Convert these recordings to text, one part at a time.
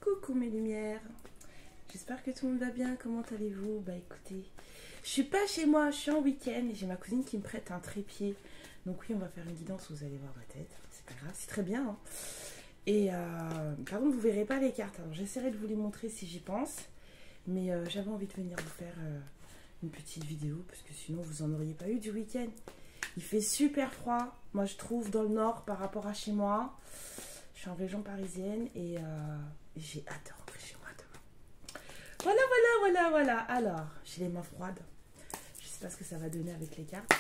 Coucou mes lumières, j'espère que tout le monde va bien, comment allez-vous? Bah écoutez, je suis pas chez moi, je suis en week-end et j'ai ma cousine qui me prête un trépied. Donc oui, on va faire une guidance, vous allez voir ma tête, c'est pas grave, c'est très bien. Hein. Et par contre, vous verrez pas les cartes, alors j'essaierai de vous les montrer si j'y pense. Mais j'avais envie de venir vous faire une petite vidéo parce que sinon vous en auriez pas eu du week-end. Il fait super froid, moi je trouve dans le nord par rapport à chez moi. Je suis en région parisienne et j'ai hâte de rentrer chez moi demain. Voilà. Alors, j'ai les mains froides. Je sais pas ce que ça va donner avec les cartes.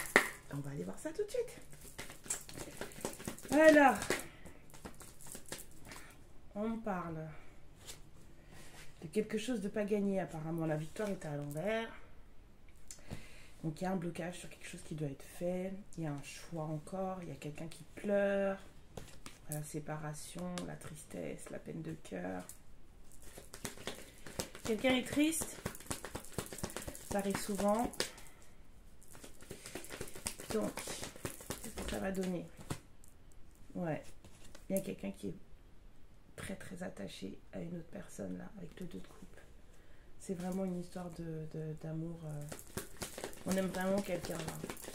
On va aller voir ça tout de suite. Alors, on me parle de quelque chose de pas gagné apparemment. La victoire est à l'envers. Donc il y a un blocage sur quelque chose qui doit être fait. Il y a un choix encore. Il y a quelqu'un qui pleure. La séparation, la tristesse, la peine de cœur. Quelqu'un est triste. Ça arrive souvent. Donc, qu'est-ce que ça va donner? Ouais. Il y a quelqu'un qui est très attaché à une autre personne là, avec le 2 de coupe. C'est vraiment une histoire d'amour. On aime vraiment quelqu'un là.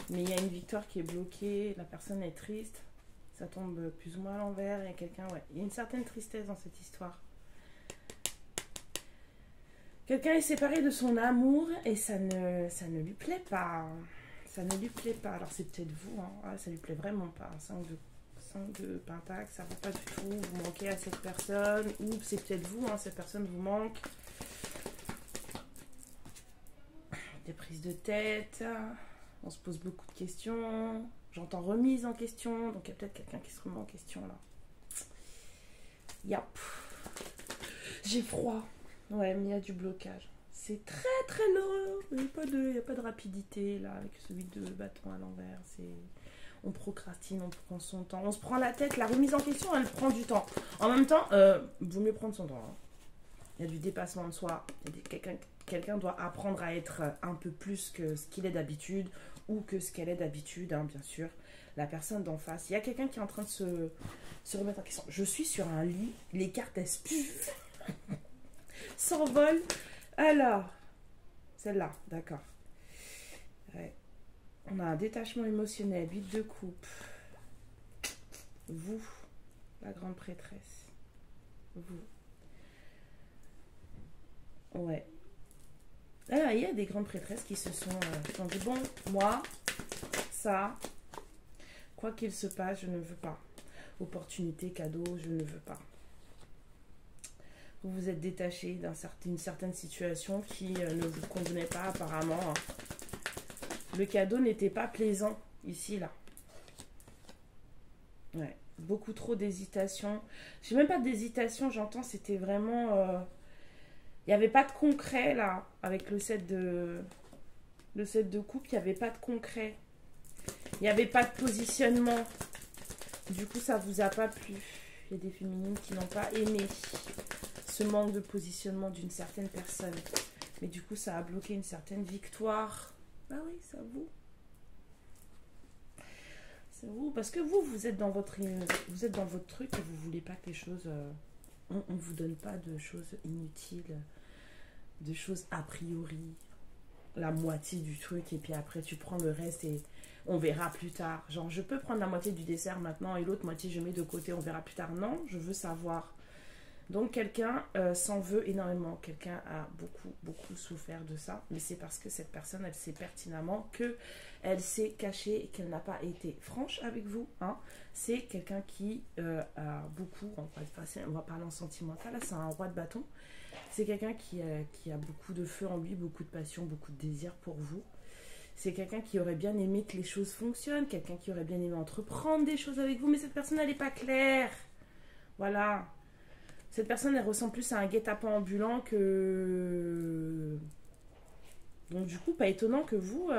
Mais il y a une victoire qui est bloquée, la personne est triste. Ça tombe plus ou moins à l'envers. Il y a quelqu'un, ouais. Il y a une certaine tristesse dans cette histoire. Quelqu'un est séparé de son amour et ça ne lui plaît pas. Ça ne lui plaît pas. Alors c'est peut-être vous, hein. Ah, ça lui plaît vraiment pas. 5 de pentacle, ça va pas du tout. Vous manquez à cette personne. Ou c'est peut-être vous, hein. Cette personne vous manque. Des prises de tête. On se pose beaucoup de questions. J'entends remise en question. Donc il y a peut-être quelqu'un qui se remet en question là. Yap. J'ai froid. Ouais, mais il y a du blocage. C'est très lent. Il n'y a pas de rapidité là avec celui de bâton à l'envers. On procrastine, on prend son temps. On se prend la tête. La remise en question, elle prend du temps. En même temps, vaut mieux prendre son temps. Hein. Il y a du dépassement de soi. Quelqu'un doit apprendre à être un peu plus que ce qu'il est d'habitude ou que ce qu'elle est d'habitude, hein, bien sûr. La personne d'en face. Il y a quelqu'un qui est en train de se remettre en question. Je suis sur un lit. Les cartes, elles s'envolent. Alors, celle-là, d'accord. Ouais. On a un détachement émotionnel, 8 de coupe. Vous, la grande prêtresse. Vous. Ouais. Alors, il y a des grandes prêtresses qui se sont dit, bon, moi, ça, quoi qu'il se passe, je ne veux pas. Opportunité, cadeau, je ne veux pas. Vous vous êtes détaché d'une certaine situation qui ne vous convenait pas apparemment. Le cadeau n'était pas plaisant ici, là. Ouais, beaucoup trop d'hésitation. J'ai même pas d'hésitation, j'entends, c'était vraiment... Il n'y avait pas de concret, là, avec le set de coupe, il n'y avait pas de concret. Il n'y avait pas de positionnement. Du coup, ça vous a pas plu. Il y a des féminines qui n'ont pas aimé ce manque de positionnement d'une certaine personne. Mais du coup, ça a bloqué une certaine victoire. Ah oui, c'est à vous. C'est vous. Parce que vous êtes dans votre truc et vous ne voulez pas que les choses... on ne vous donne pas de choses inutiles, de choses a priori. La moitié du truc et puis après, tu prends le reste et on verra plus tard. Genre, je peux prendre la moitié du dessert maintenant et l'autre moitié, je mets de côté, on verra plus tard. Non, je veux savoir. Donc quelqu'un s'en veut énormément, quelqu'un a beaucoup souffert de ça, mais c'est parce que cette personne, elle sait pertinemment qu'elle s'est cachée et qu'elle n'a pas été franche avec vous. Hein. C'est quelqu'un qui a beaucoup, on va parler en sentimental, là c'est un roi de bâton, c'est quelqu'un qui a beaucoup de feu en lui, beaucoup de passion, beaucoup de désir pour vous. C'est quelqu'un qui aurait bien aimé que les choses fonctionnent, quelqu'un qui aurait bien aimé entreprendre des choses avec vous, mais cette personne, elle n'est pas claire. Voilà. Cette personne, elle ressemble plus à un guet-apens ambulant que... Donc du coup, pas étonnant que vous,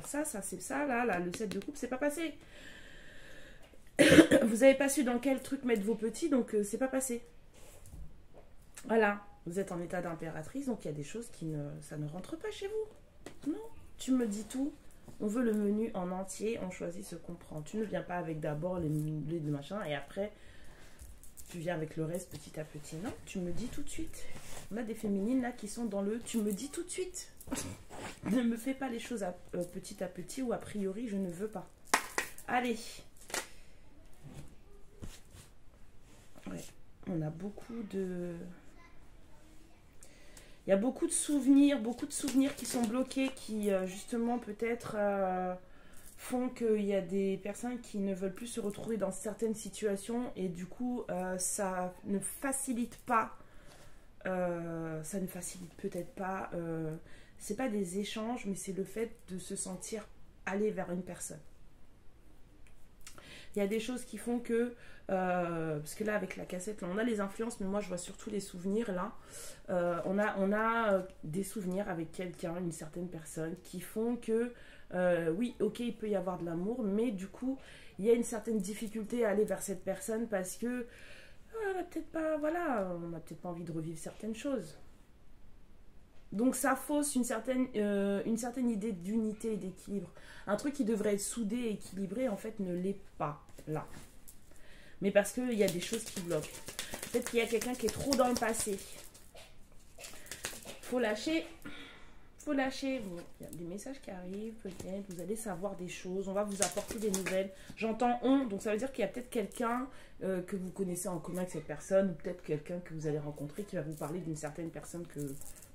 c'est ça, là, le set de coupe, c'est pas passé. Vous n'avez pas su dans quel truc mettre vos petits, donc c'est pas passé. Voilà, vous êtes en état d'impératrice, donc il y a des choses ça ne rentre pas chez vous. Non, tu me dis tout. On veut le menu en entier, on choisit ce qu'on prend. Tu ne viens pas avec d'abord les machins et après tu viens avec le reste petit à petit. Non, tu me dis tout de suite. On a des féminines là qui sont dans le tu me dis tout de suite. Ne me fais pas les choses petit à petit ou a priori je ne veux pas. Allez. Ouais, on a beaucoup de... Il y a beaucoup de souvenirs qui sont bloqués, qui justement peut-être font qu'il y a des personnes qui ne veulent plus se retrouver dans certaines situations et du coup ça ne facilite pas, ça ne facilite peut-être pas, c'est pas des échanges mais c'est le fait de se sentir aller vers une personne. Il y a des choses qui font que, parce que là avec la cassette, là, on a les influences, mais moi je vois surtout les souvenirs là. On a des souvenirs avec quelqu'un, une certaine personne, qui font que, oui, ok, il peut y avoir de l'amour, mais du coup, il y a une certaine difficulté à aller vers cette personne parce que, on n'a peut-être pas, voilà, on n'a peut-être pas envie de revivre certaines choses. Donc ça fausse une certaine idée d'unité et d'équilibre. Un truc qui devrait être soudé et équilibré, en fait, ne l'est pas là. Mais parce qu'il y a des choses qui bloquent. Peut-être qu'il y a quelqu'un qui est trop dans le passé. Faut lâcher. Faut lâcher. Bon, il y a des messages qui arrivent, peut-être. Vous allez savoir des choses. On va vous apporter des nouvelles. J'entends on. Donc ça veut dire qu'il y a peut-être quelqu'un que vous connaissez en commun avec cette personne. Ou peut-être quelqu'un que vous allez rencontrer qui va vous parler d'une certaine personne que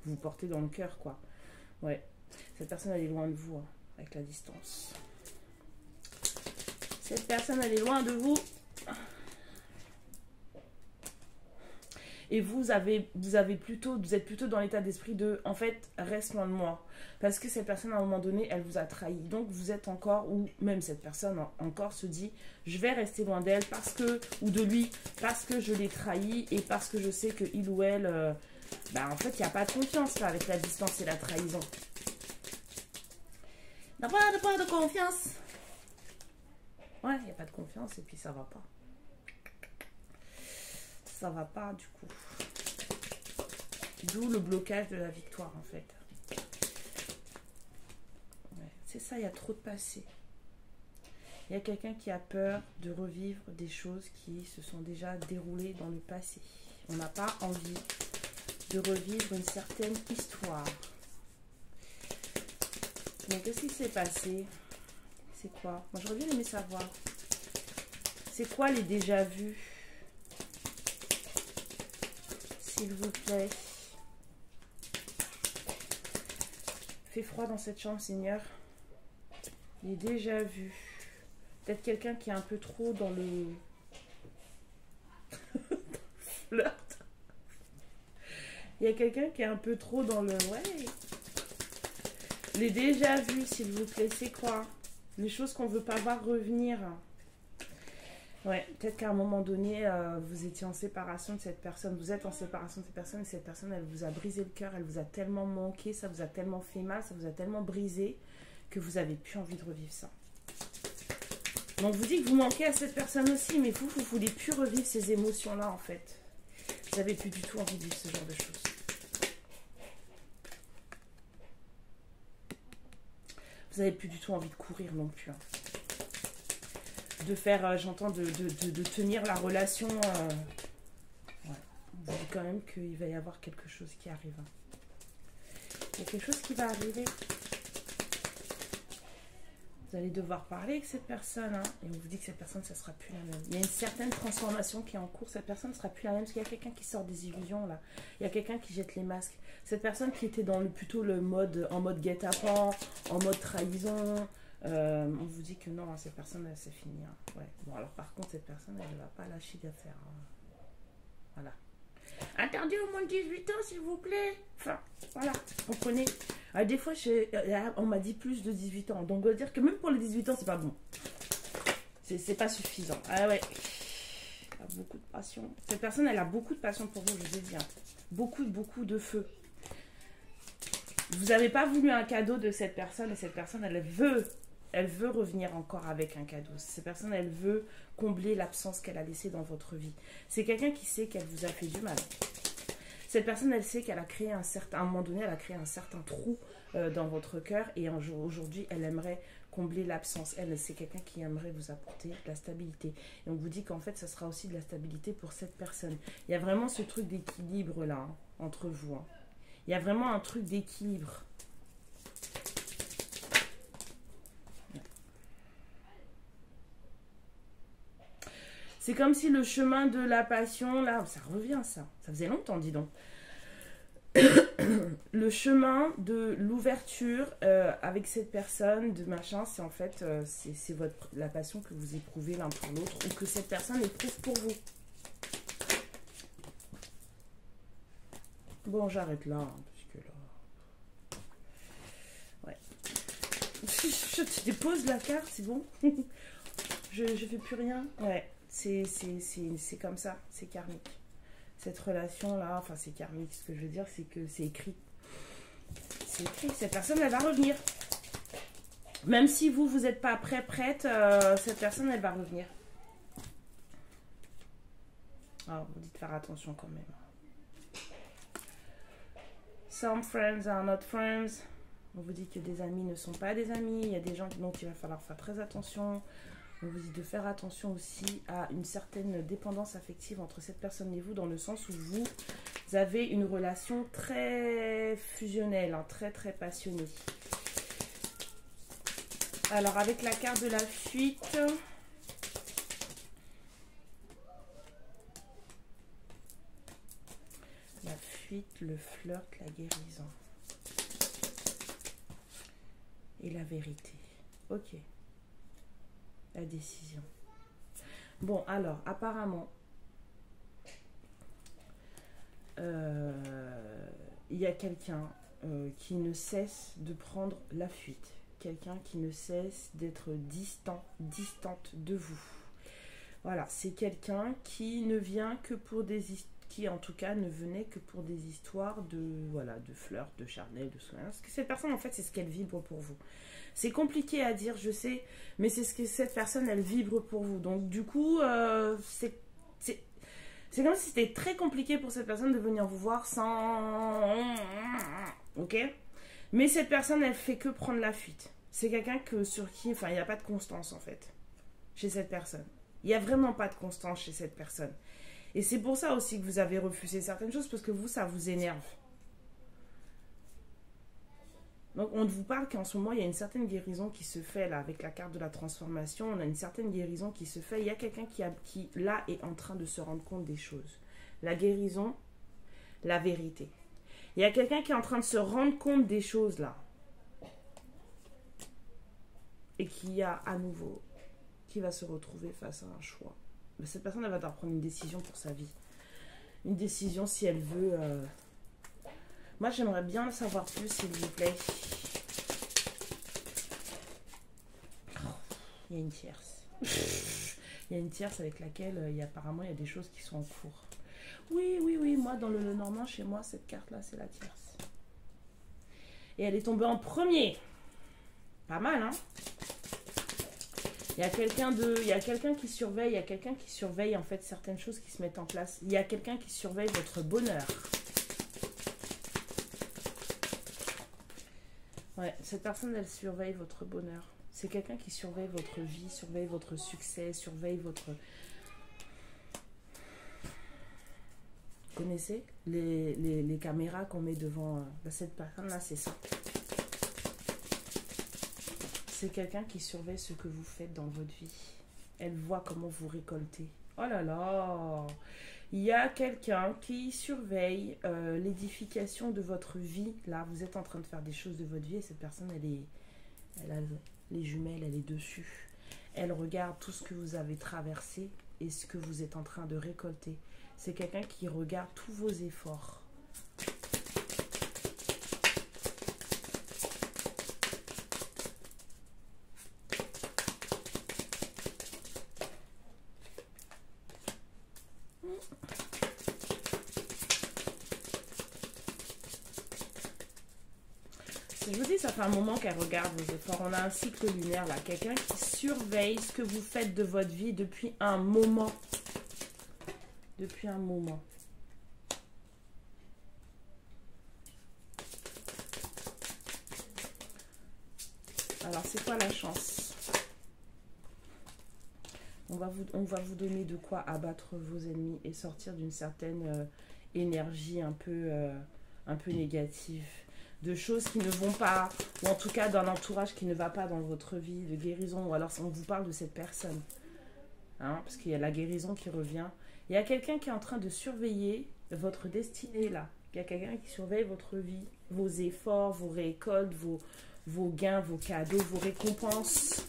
vous portez dans le cœur, quoi. Ouais. Cette personne, elle est loin de vous, hein, avec la distance. Cette personne, elle est loin de vous. Et vous êtes plutôt dans l'état d'esprit de, en fait, reste loin de moi. Parce que cette personne, à un moment donné, elle vous a trahi. Donc, vous êtes encore, ou même cette personne encore se dit, je vais rester loin d'elle parce que, ou de lui, parce que je l'ai trahi et parce que je sais que il ou elle, en fait, il n'y a pas de confiance là avec la distance et la trahison. Il n'y a pas de confiance. Ouais, il n'y a pas de confiance et puis ça va pas. Ça va pas du coup. D'où le blocage de la victoire en fait. Ouais, c'est ça, il y a trop de passé. Il y a quelqu'un qui a peur de revivre des choses qui se sont déjà déroulées dans le passé. On n'a pas envie de revivre une certaine histoire. Donc qu'est-ce qui s'est passé? C'est quoi? Moi j'aurais bien aimé savoir. C'est quoi les déjà vus? S'il vous plaît. Fait froid dans cette chambre, Seigneur. Il est déjà vu. Peut-être quelqu'un qui est un peu trop dans le flirt. Il y a quelqu'un qui est un peu trop dans le... Ouais. Les déjà vus, s'il vous plaît, c'est quoi? Les choses qu'on ne veut pas voir revenir. Ouais, peut-être qu'à un moment donné, vous étiez en séparation de cette personne. Vous êtes en séparation de cette personne et cette personne, elle vous a brisé le cœur. Elle vous a tellement manqué, ça vous a tellement fait mal, ça vous a tellement brisé que vous n'avez plus envie de revivre ça. Donc vous dites que vous manquez à cette personne aussi, mais vous ne voulez plus revivre ces émotions-là en fait. Vous n'avez plus du tout envie de vivre ce genre de choses. Vous n'avez plus du tout envie de courir non plus. Hein. De faire, j'entends, de tenir la relation. Ouais. Vous dites quand même qu'il va y avoir quelque chose qui arrive. Il y a quelque chose qui va arriver. Vous allez devoir parler avec cette personne. Hein, et on vous dit que cette personne, ça ne sera plus la même. Il y a une certaine transformation qui est en cours. Cette personne ne sera plus la même. Parce qu'il y a quelqu'un qui sort des illusions là. Il y a quelqu'un qui jette les masques. Cette personne qui était dans plutôt le mode, en mode guet-apens, en mode trahison. On vous dit que non, cette personne, c'est fini. Hein. Ouais. Bon, alors par contre, cette personne, elle ne va pas lâcher d'affaire. Hein. Voilà. Interdit au moins de 18 ans, s'il vous plaît. Enfin, voilà, vous comprenez. Des fois, on m'a dit plus de 18 ans. Donc, on va dire que même pour les 18 ans, c'est pas bon. C'est pas suffisant. Ah ouais. Elle a beaucoup de passion. Cette personne, elle a beaucoup de passion pour vous, je vous ai dit. Hein. Beaucoup de feu. Vous n'avez pas voulu un cadeau de cette personne et cette personne, elle veut revenir encore avec un cadeau. Cette personne, elle veut combler l'absence qu'elle a laissée dans votre vie. C'est quelqu'un qui sait qu'elle vous a fait du mal. Cette personne, elle sait qu'elle a créé à un moment donné, elle a créé un certain trou dans votre cœur. Et aujourd'hui, elle aimerait combler l'absence. Elle, c'est quelqu'un qui aimerait vous apporter de la stabilité. Et on vous dit qu'en fait, ça sera aussi de la stabilité pour cette personne. Il y a vraiment ce truc d'équilibre là, hein, entre vous. Hein. Il y a vraiment un truc d'équilibre. C'est comme si le chemin de la passion, là, ça revient ça. Ça faisait longtemps, dis donc. Le chemin de l'ouverture avec cette personne, de machin, c'est en fait, c'est la passion que vous éprouvez l'un pour l'autre ou que cette personne éprouve pour vous. Bon, j'arrête là, hein, parce que là... Ouais. Je te dépose la carte, c'est bon. Je fais plus rien. Ouais, c'est comme ça, c'est karmique. Cette relation-là, enfin c'est karmique, ce que je veux dire, c'est que c'est écrit. C'est écrit, cette personne, elle va revenir. Même si vous n'êtes pas prête, cette personne, elle va revenir. Alors, vous dites faire attention quand même. Some friends are not friends. On vous dit que des amis ne sont pas des amis. Il y a des gens dont il va falloir faire très attention. On vous dit de faire attention aussi à une certaine dépendance affective entre cette personne et vous, dans le sens où vous avez une relation très fusionnelle, hein, très très passionnée. Alors avec la carte de la fuite, le flirt, la guérison et la vérité. Ok. La décision. Bon, alors, apparemment, il y a quelqu'un qui ne cesse de prendre la fuite. Quelqu'un qui ne cesse d'être distante de vous. Voilà, c'est quelqu'un qui ne vient que pour des histoires, qui en tout cas ne venait que pour des histoires de flirt, de charnel, de soin. Parce que cette personne, en fait, c'est ce qu'elle vibre pour vous. C'est compliqué à dire, je sais, mais c'est ce que cette personne, elle vibre pour vous. Donc, du coup, c'est comme si c'était très compliqué pour cette personne de venir vous voir sans... Ok? Mais cette personne, elle fait que prendre la fuite. C'est quelqu'un sur qui, enfin, il n'y a pas de constance, en fait, chez cette personne. Il n'y a vraiment pas de constance chez cette personne. Et c'est pour ça aussi que vous avez refusé certaines choses, parce que vous, ça vous énerve. Donc, on vous parle qu'en ce moment, il y a une certaine guérison qui se fait, là, avec la carte de la transformation. On a une certaine guérison qui se fait. Il y a quelqu'un qui, là, est en train de se rendre compte des choses. La guérison, la vérité. Il y a quelqu'un qui est en train de se rendre compte des choses, là. Et qui a, à nouveau, qui va se retrouver face à un choix. Mais cette personne, elle va devoir prendre une décision pour sa vie. Une décision si elle veut... Moi, j'aimerais bien le savoir plus, s'il vous plaît. Il y a une tierce. Il y a une tierce avec laquelle, apparemment, il y a des choses qui sont en cours. Oui, oui, oui. Moi, dans le Normand, chez moi, cette carte-là, c'est la tierce. Et elle est tombée en premier. Pas mal, hein? Il y a quelqu'un qui surveille, il y a quelqu'un qui surveille en fait certaines choses qui se mettent en place. Il y a quelqu'un qui surveille votre bonheur. Ouais, cette personne, elle surveille votre bonheur. C'est quelqu'un qui surveille votre vie, surveille votre succès, surveille votre... Vous connaissez les caméras qu'on met devant cette personne-là, c'est ça. C'est quelqu'un qui surveille ce que vous faites dans votre vie. Elle voit comment vous récoltez. Oh là là! Il y a quelqu'un qui surveille l'édification de votre vie. Là, vous êtes en train de faire des choses de votre vie et cette personne, elle a les jumelles, elle est dessus. Elle regarde tout ce que vous avez traversé et ce que vous êtes en train de récolter. C'est quelqu'un qui regarde tous vos efforts. Je vous dis, ça fait un moment qu'elle regarde vos efforts. On a un cycle lunaire là. Quelqu'un qui surveille ce que vous faites de votre vie depuis un moment. Depuis un moment. Alors, c'est quoi la chance? On va vous donner de quoi abattre vos ennemis et sortir d'une certaine énergie un peu négative. De choses qui ne vont pas, ou en tout cas d'un entourage qui ne va pas dans votre vie, de guérison, ou alors on vous parle de cette personne. Hein, parce qu'il y a la guérison qui revient. Il y a quelqu'un qui est en train de surveiller votre destinée là. Il y a quelqu'un qui surveille votre vie, vos efforts, vos récoltes, vos gains, vos cadeaux, vos récompenses.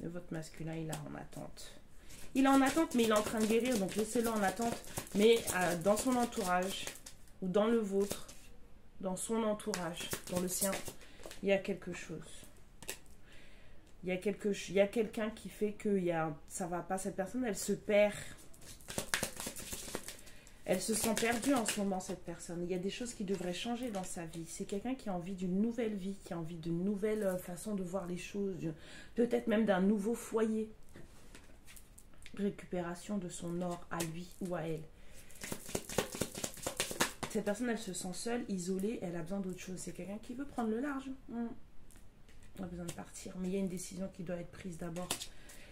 Et votre masculin, il est en attente. Il est en attente, mais il est en train de guérir, donc laissez-le en attente. Mais dans son entourage, ou dans le vôtre, dans son entourage, dans le sien, il y a quelque chose. Il y a quelqu'un qui fait que ça va pas. Cette personne, elle se perd. Elle se sent perdue en ce moment, cette personne. Il y a des choses qui devraient changer dans sa vie. C'est quelqu'un qui a envie d'une nouvelle vie, qui a envie d'une nouvelle façon de voir les choses, peut-être même d'un nouveau foyer. Récupération de son or à lui ou à elle. Cette personne, elle se sent seule, isolée, elle a besoin d'autre chose. C'est quelqu'un qui veut prendre le large. On a besoin de partir, mais il y a une décision qui doit être prise d'abord.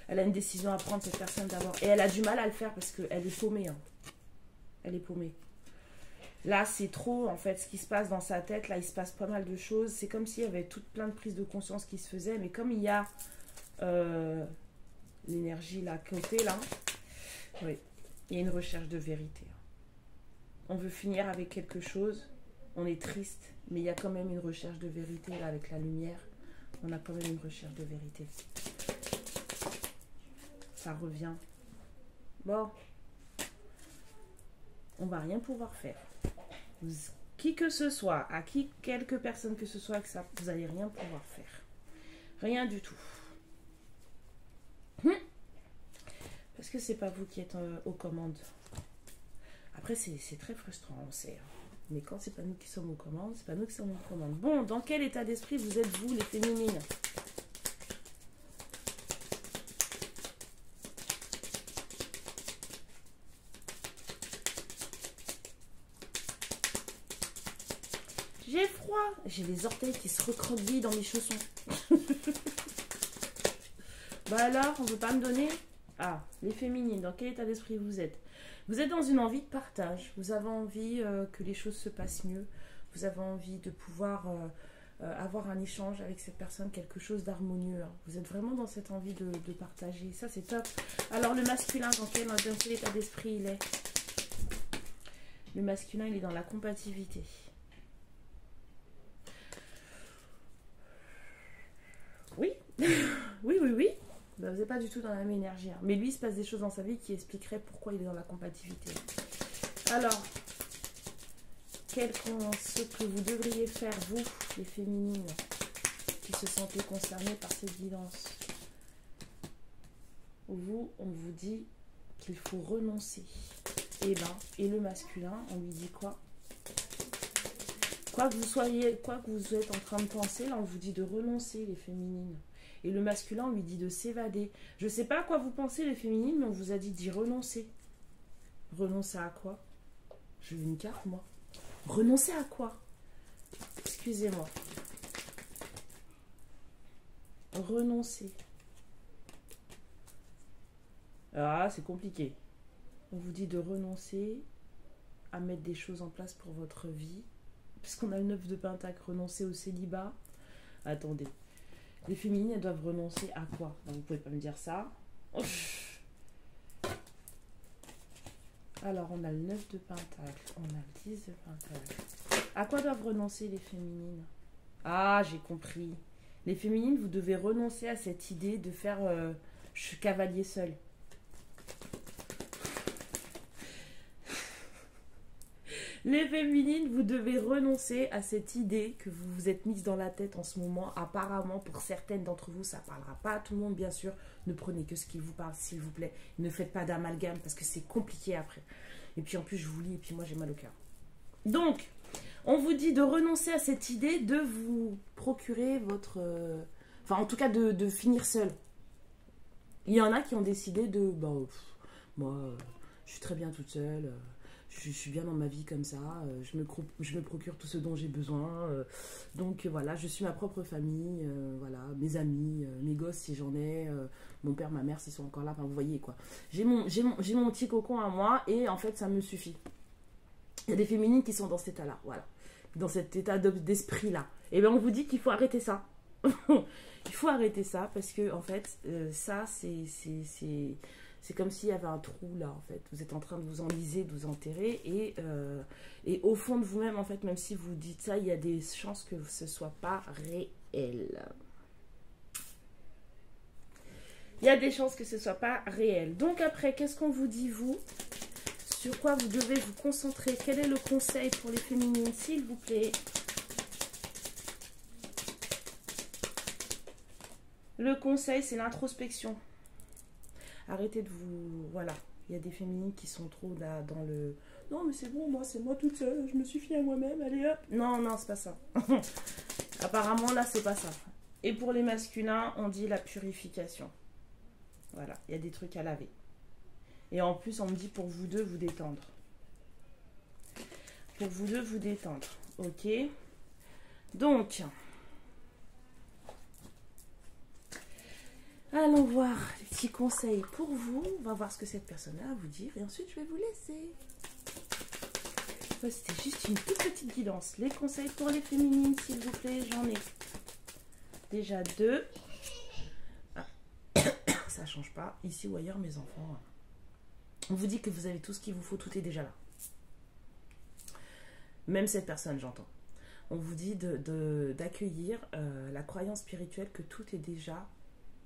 Elle a une décision à prendre, cette personne d'abord. Et elle a du mal à le faire parce qu'elle est paumée. Hein. Elle est paumée. Là, c'est trop, en fait, ce qui se passe dans sa tête. Là, il se passe pas mal de choses. C'est comme s'il y avait toute plein de prises de conscience qui se faisaient. Mais comme il y a l'énergie là, côté, là, oui, il y a une recherche de vérité. On veut finir avec quelque chose. On est triste, mais il y a quand même une recherche de vérité, là, avec la lumière. On a quand même une recherche de vérité. Ça revient. Bon. On va rien pouvoir faire. Qui que ce soit, à qui, quelques personnes que ce soit, que ça, vous n'allez rien pouvoir faire. Rien du tout. Parce que c'est pas vous qui êtes aux commandes. Après, c'est très frustrant, on sait. Mais quand c'est pas nous qui sommes aux commandes, c'est pas nous qui sommes aux commandes. Bon, dans quel état d'esprit vous êtes, vous, les féminines? J'ai froid. J'ai les orteils qui se recroquevillent dans mes chaussons. Bah alors, on ne veut pas me donner? Ah, les féminines, dans quel état d'esprit vous êtes? Vous êtes dans une envie de partage. Vous avez envie que les choses se passent mieux. Vous avez envie de pouvoir avoir un échange avec cette personne, quelque chose d'harmonieux. Hein. Vous êtes vraiment dans cette envie de partager. Ça, c'est top. Alors, le masculin, dans quel état d'esprit il est? Le masculin, il est dans la combativité. Oui, oui. Ben, vous n'êtes pas du tout dans la même énergie. Hein. Mais lui, il se passe des choses dans sa vie qui expliqueraient pourquoi il est dans la compatibilité. Alors, quel ce que vous devriez faire, vous, les féminines, qui se sentez concernées par cette guidance? Vous, on vous dit qu'il faut renoncer. Et le masculin, on lui dit quoi? Quoi que vous êtes en train de penser, là, on vous dit de renoncer, les féminines. Et le masculin, on lui dit de s'évader. Je ne sais pas à quoi vous pensez, les féminines, mais on vous a dit d'y renoncer. Renoncer à quoi? Je veux une carte, moi. Renoncer à quoi? Excusez-moi. Renoncer. Ah, c'est compliqué. On vous dit de renoncer à mettre des choses en place pour votre vie. Puisqu'on a le 9 de Pentacle, renoncer au célibat. Attendez. Les féminines, elles doivent renoncer à quoi? Vous pouvez pas me dire ça. Alors, on a le 9 de Pentacle. On a le 10 de Pentacle. À quoi doivent renoncer les féminines? Ah, j'ai compris. Les féminines, vous devez renoncer à cette idée de faire cavalier seul. Les féminines, vous devez renoncer à cette idée que vous vous êtes mise dans la tête en ce moment. Apparemment, pour certaines d'entre vous, ça ne parlera pas à tout le monde, bien sûr. Ne prenez que ce qui vous parle, s'il vous plaît. Ne faites pas d'amalgame parce que c'est compliqué après. Et puis en plus, je vous lis et puis moi, j'ai mal au cœur. Donc, on vous dit de renoncer à cette idée de vous procurer votre... Enfin, en tout cas, de finir seul. Il y en a qui ont décidé de... moi, je suis très bien toute seule... Je je suis bien dans ma vie comme ça, je me procure tout ce dont j'ai besoin. Donc voilà, je suis ma propre famille, voilà, mes amis, mes gosses si j'en ai, mon père, ma mère s'ils sont encore là, enfin, vous voyez quoi. J'ai mon petit cocon à moi et en fait ça me suffit. Il y a des féminines qui sont dans cet état-là, voilà, dans cet état d'esprit-là. Et bien on vous dit qu'il faut arrêter ça. Il faut arrêter ça parce que en fait, ça c'est comme s'il y avait un trou là en fait. Vous êtes en train de vous enliser, de vous enterrer et au fond de vous-même en fait, même si vous dites ça, il y a des chances que ce soit pas réel. Il y a des chances que ce soit pas réel. Donc après, qu'est-ce qu'on vous dit vous? Sur quoi vous devez vous concentrer? Quel est le conseil pour les féminines s'il vous plaît? Le conseil, c'est l'introspection. Arrêtez de vous... Voilà. Il y a des féminines qui sont trop dans le... Non, mais c'est bon, moi, c'est moi toute seule. Je me suffis à moi-même. Allez, hop. Non, non, c'est pas ça. Apparemment, là, c'est pas ça. Et pour les masculins, on dit la purification. Voilà. Il y a des trucs à laver. Et en plus, on me dit pour vous deux, vous détendre. Pour vous deux, vous détendre. Ok. Donc... allons voir les petits conseils pour vous. On va voir ce que cette personne a à vous dire. Et ensuite, je vais vous laisser. C'était juste une toute petite guidance. Les conseils pour les féminines, s'il vous plaît. J'en ai déjà 2. Ah. Ça change pas. Ici ou ailleurs, mes enfants. On vous dit que vous avez tout ce qu'il vous faut. Tout est déjà là. Même cette personne, j'entends. On vous dit d'accueillir la croyance spirituelle que tout est déjà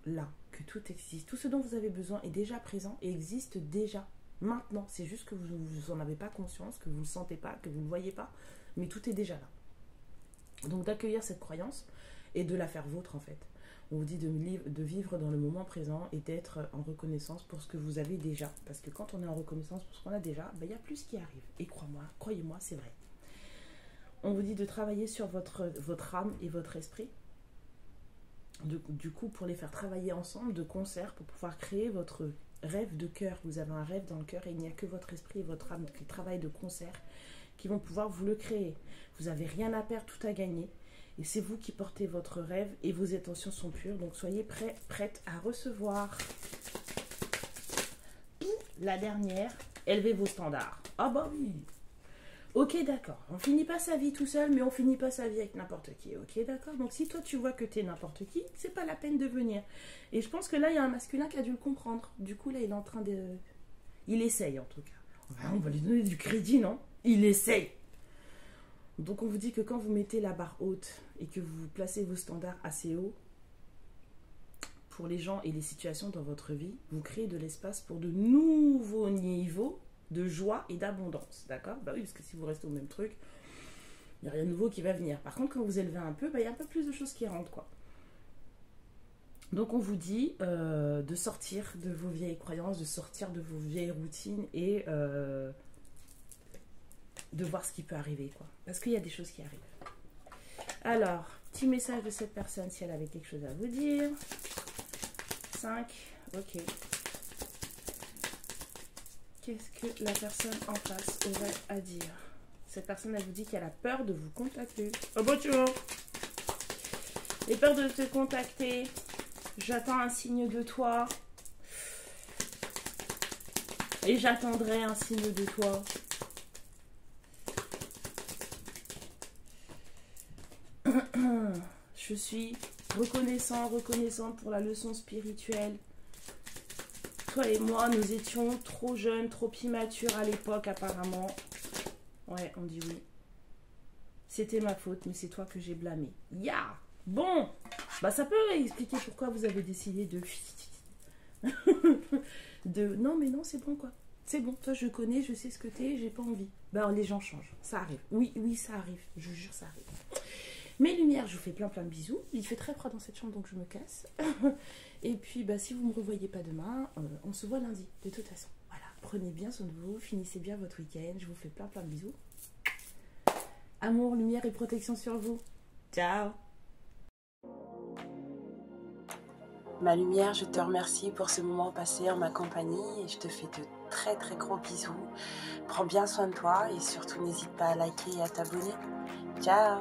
là, que tout existe. Tout ce dont vous avez besoin est déjà présent et existe déjà maintenant. C'est juste que vous n'en avez pas conscience, que vous ne le sentez pas, que vous ne le voyez pas, mais tout est déjà là. Donc d'accueillir cette croyance et de la faire vôtre en fait. On vous dit de vivre dans le moment présent et d'être en reconnaissance pour ce que vous avez déjà. Parce que quand on est en reconnaissance pour ce qu'on a déjà, ben, y a plus qui arrive. Et croyez-moi, c'est vrai. On vous dit de travailler sur votre âme et votre esprit. Du coup, pour les faire travailler ensemble de concert, pour pouvoir créer votre rêve de cœur. Vous avez un rêve dans le cœur et il n'y a que votre esprit et votre âme qui travaillent de concert qui vont pouvoir vous le créer. Vous n'avez rien à perdre, tout à gagner. Et c'est vous qui portez votre rêve et vos intentions sont pures. Donc soyez prête à recevoir. La dernière, élevez vos standards. Ah bah oui. Ok, d'accord. On finit pas sa vie tout seul, mais on finit pas sa vie avec n'importe qui. Ok, d'accord. Donc si toi tu vois que t'es n'importe qui, c'est pas la peine de venir. Et je pense que là, il y a un masculin qui a dû le comprendre. Du coup, là, il est en train de... Il essaye, en tout cas. On va lui donner du crédit, non? Il essaye. Donc on vous dit que quand vous mettez la barre haute et que vous placez vos standards assez hauts, pour les gens et les situations dans votre vie, vous créez de l'espace pour de nouveaux niveaux de joie et d'abondance, d'accord? Bah oui, parce que si vous restez au même truc, il n'y a rien de nouveau qui va venir. Par contre, quand vous élevez un peu, bah, il y a un peu plus de choses qui rentrent, quoi. Donc, on vous dit de sortir de vos vieilles croyances, de sortir de vos vieilles routines et de voir ce qui peut arriver, quoi. Parce qu'il y a des choses qui arrivent. Alors, petit message de cette personne si elle avait quelque chose à vous dire. 5, ok. Qu'est-ce que la personne en face aurait à dire? Cette personne, elle vous dit qu'elle a peur de vous contacter. Oh bah tu vois. J'ai peur de te contacter. J'attends un signe de toi. Et j'attendrai un signe de toi. Je suis reconnaissante pour la leçon spirituelle. Toi et moi, nous étions trop jeunes, trop immatures à l'époque apparemment. Ouais, on dit oui. C'était ma faute, mais c'est toi que j'ai blâmé. Ya! Bon! Bah ça peut expliquer pourquoi vous avez décidé de... Non mais non, c'est bon quoi. C'est bon, toi je connais, je sais ce que t'es, j'ai pas envie. Bah les gens changent, ça arrive. Oui, oui, ça arrive, je vous jure, ça arrive. Mes lumières, je vous fais plein de bisous. Il fait très froid dans cette chambre, donc je me casse. Et puis, bah, si vous ne me revoyez pas demain, on se voit lundi, de toute façon. Voilà, prenez bien soin de vous, finissez bien votre week-end. Je vous fais plein de bisous. Amour, lumière et protection sur vous. Ciao! Ma lumière, je te remercie pour ce moment passé en ma compagnie et je te fais de très très gros bisous. Prends bien soin de toi et surtout n'hésite pas à liker et à t'abonner. Ciao!